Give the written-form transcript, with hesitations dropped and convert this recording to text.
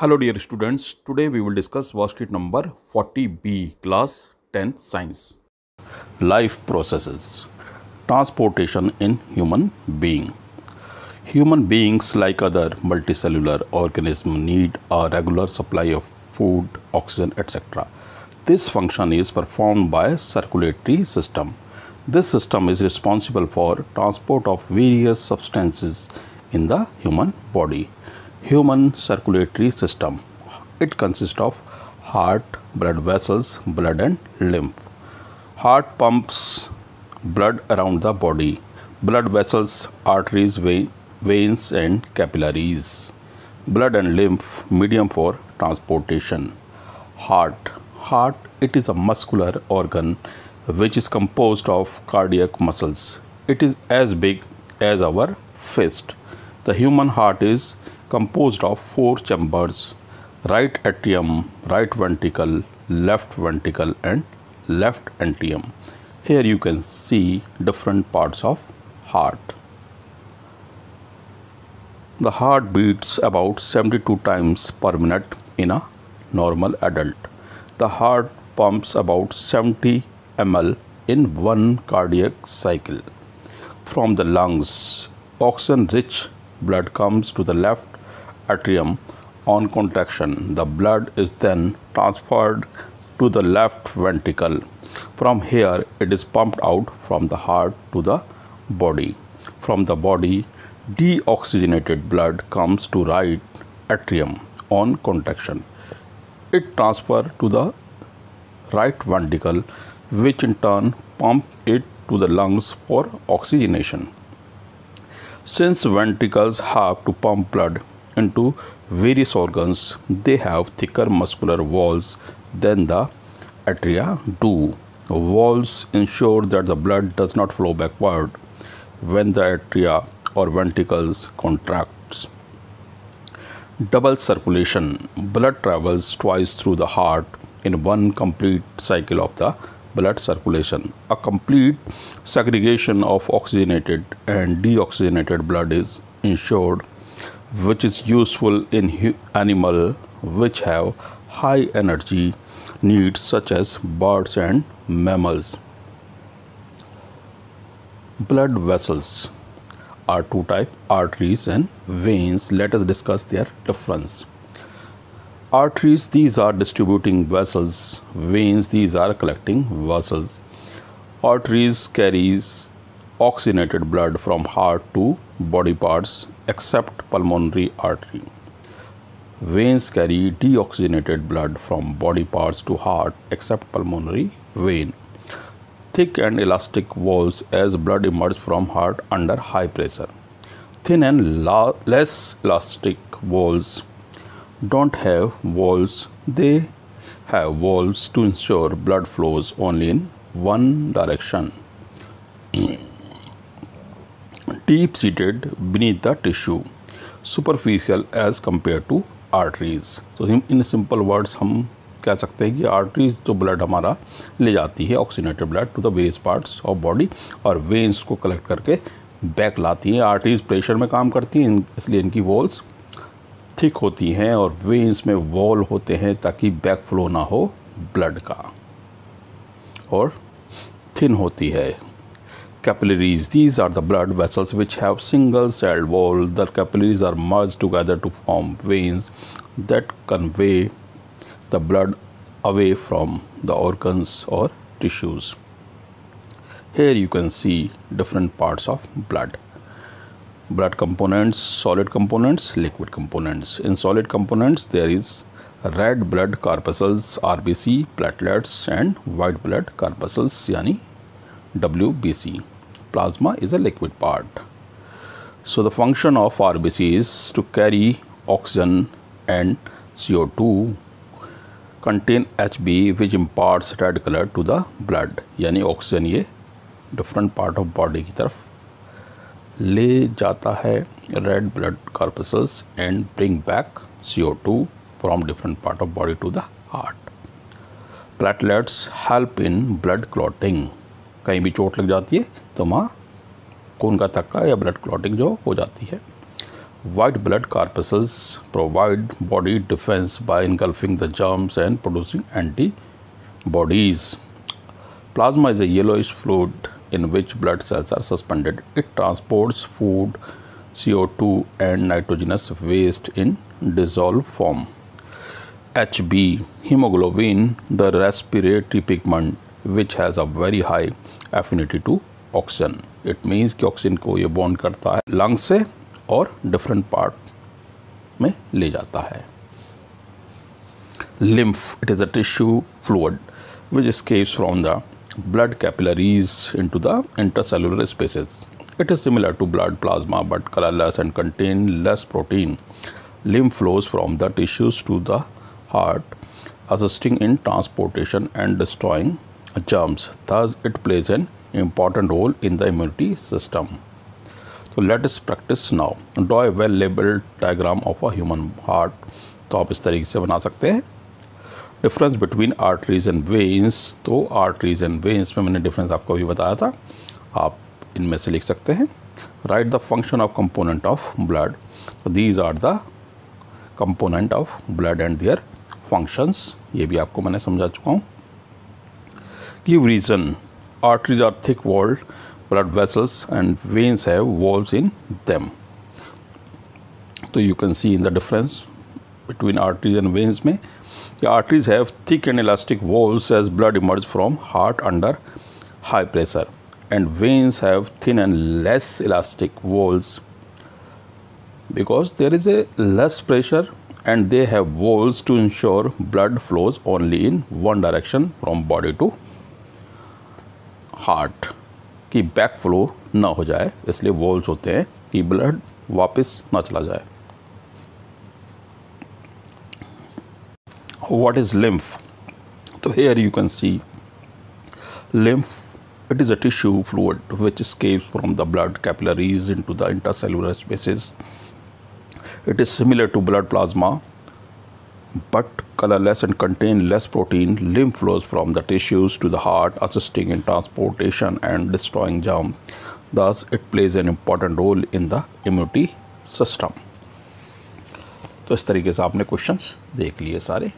Hello dear students, today we will discuss worksheet number 40B, class 10th science. Life processes. Transportation in human being. Human beings like other multicellular organisms need a regular supply of food, oxygen, etc. This function is performed by circulatory system. This system is responsible for transport of various substances in the human body. Human circulatory system. It consists of heart, blood vessels, blood and lymph. Heart pumps blood around the body. Blood vessels, arteries, veins and capillaries. Blood and lymph, medium for transportation. Heart. Heart, it is a muscular organ which is composed of cardiac muscles. It is as big as our fist. The human heart is composed of 4 chambers: right atrium, right ventricle, left ventricle and left atrium. Here you can see different parts of heart. The heart beats about 72 times per minute in a normal adult. The heart pumps about 70 ml in one cardiac cycle. From the lungs, oxygen-rich blood comes to the left atrium. On contraction, the blood is then transferred to the left ventricle. From here, it is pumped out from the heart to the body. From the body, deoxygenated blood comes to right atrium. On contraction, it transfers to the right ventricle, which in turn pumps it to the lungs for oxygenation. Since ventricles have to pump blood into various organs, they have thicker muscular walls than the atria do. Walls ensure that the blood does not flow backward when the atria or ventricles contracts. Double circulation. Blood travels twice through the heart in one complete cycle of the blood circulation. A complete segregation of oxygenated and deoxygenated blood is ensured, which is useful in animals which have high energy needs such as birds and mammals. Blood vessels are two types: arteries and veins. Let us discuss their difference. Arteries, these are distributing vessels. Veins, these are collecting vessels. Arteries carries oxygenated blood from heart to body parts except pulmonary artery. Veins carry deoxygenated blood from body parts to heart except pulmonary vein. Thick and elastic walls as blood emerges from heart under high pressure. Thin and less elastic walls don't have walls. They have walls to ensure blood flows only in one direction. Deep seated beneath the tissue, superficial as compared to arteries. So in simple words हम कह सकते हैं कि arteries जो blood हमारा ले जाती है oxygenated blood to the various parts of body, और वेन्स को कलेक्ट करके बैक लाती हैं. आर्टरीज प्रेशर में काम करती हैं, इसलिए इनकी वॉल्स थिक होती हैं, और वेन्स में वॉल होते हैं ताकि बैक फ्लो ना हो ब्लड का, और थिन होती है. Capillaries, these are the blood vessels which have single celled wall. The capillaries are merged together to form veins that convey the blood away from the organs or tissues. Here you can see different parts of blood. Blood components: solid components, liquid components. In solid components there is red blood corpuscles RBC, platelets and white blood corpuscles यानी WBC. Plasma is a liquid part. So the function of RBC is to carry oxygen and CO2, contain HB which imparts red color to the blood. यानी oxygen ये different part of body की तरफ ले जाता है, red blood corpuscles, and bring back CO2 from different part of body to the heart. Platelets help in blood clotting. कहीं भी चोट लग जाती है तो वहाँ खून का थक्का या ब्लड क्लॉटिंग जो हो जाती है. White blood corpuscles provide body defense by engulfing the germs and producing antibodies. Plasma is a yellowish fluid in which blood cells are suspended. It transports food, CO2 and nitrogenous waste in dissolved form. Hb, hemoglobin, the respiratory pigment which has a very high affinity to oxygen. It means कि oxygen को ये bond करता है lungs से और different part में ले जाता है. Lymph, it is a tissue fluid which escapes from the blood capillaries into the intercellular spaces. It is similar to blood plasma but colorless and contain less protein. Lymph flows from the tissues to the heart, assisting in transportation and destroying germs. Thus, it plays an important role in the immunity system. So let us practice now. Draw a well-labeled diagram of a human heart. तो आप इस तरीके से बना सकते हैं. Difference between arteries and veins. तो arteries and veins में मैंने डिफरेंस आपको अभी बताया था, आप इनमें से लिख सकते हैं. Write the function of component of blood. तो these are the component of blood and their functions. ये भी आपको मैंने समझा चुका हूँ. Give reason. Arteries are thick walled blood vessels and veins have valves in them. तो you can see in the difference between arteries and veins में. Arteries have thick and elastic walls as blood emerges from heart under high pressure, and veins have thin and less elastic walls because there is a less pressure, and they have walls to ensure blood flows only in one direction from body to heart, कि back flow ना हो जाए, इसलिए walls होते हैं कि blood वापस ना चला जाए. What is lymph? So here you can see lymph. It is a tissue fluid which escapes from the blood capillaries into the intercellular spaces. It is similar to blood plasma but colorless and contain less protein. Lymph flows from the tissues to the heart, assisting in transportation and destroying germs. Thus, it plays an important role in the immunity system. तो इस तरीके से आपने questions देख लिए सारे.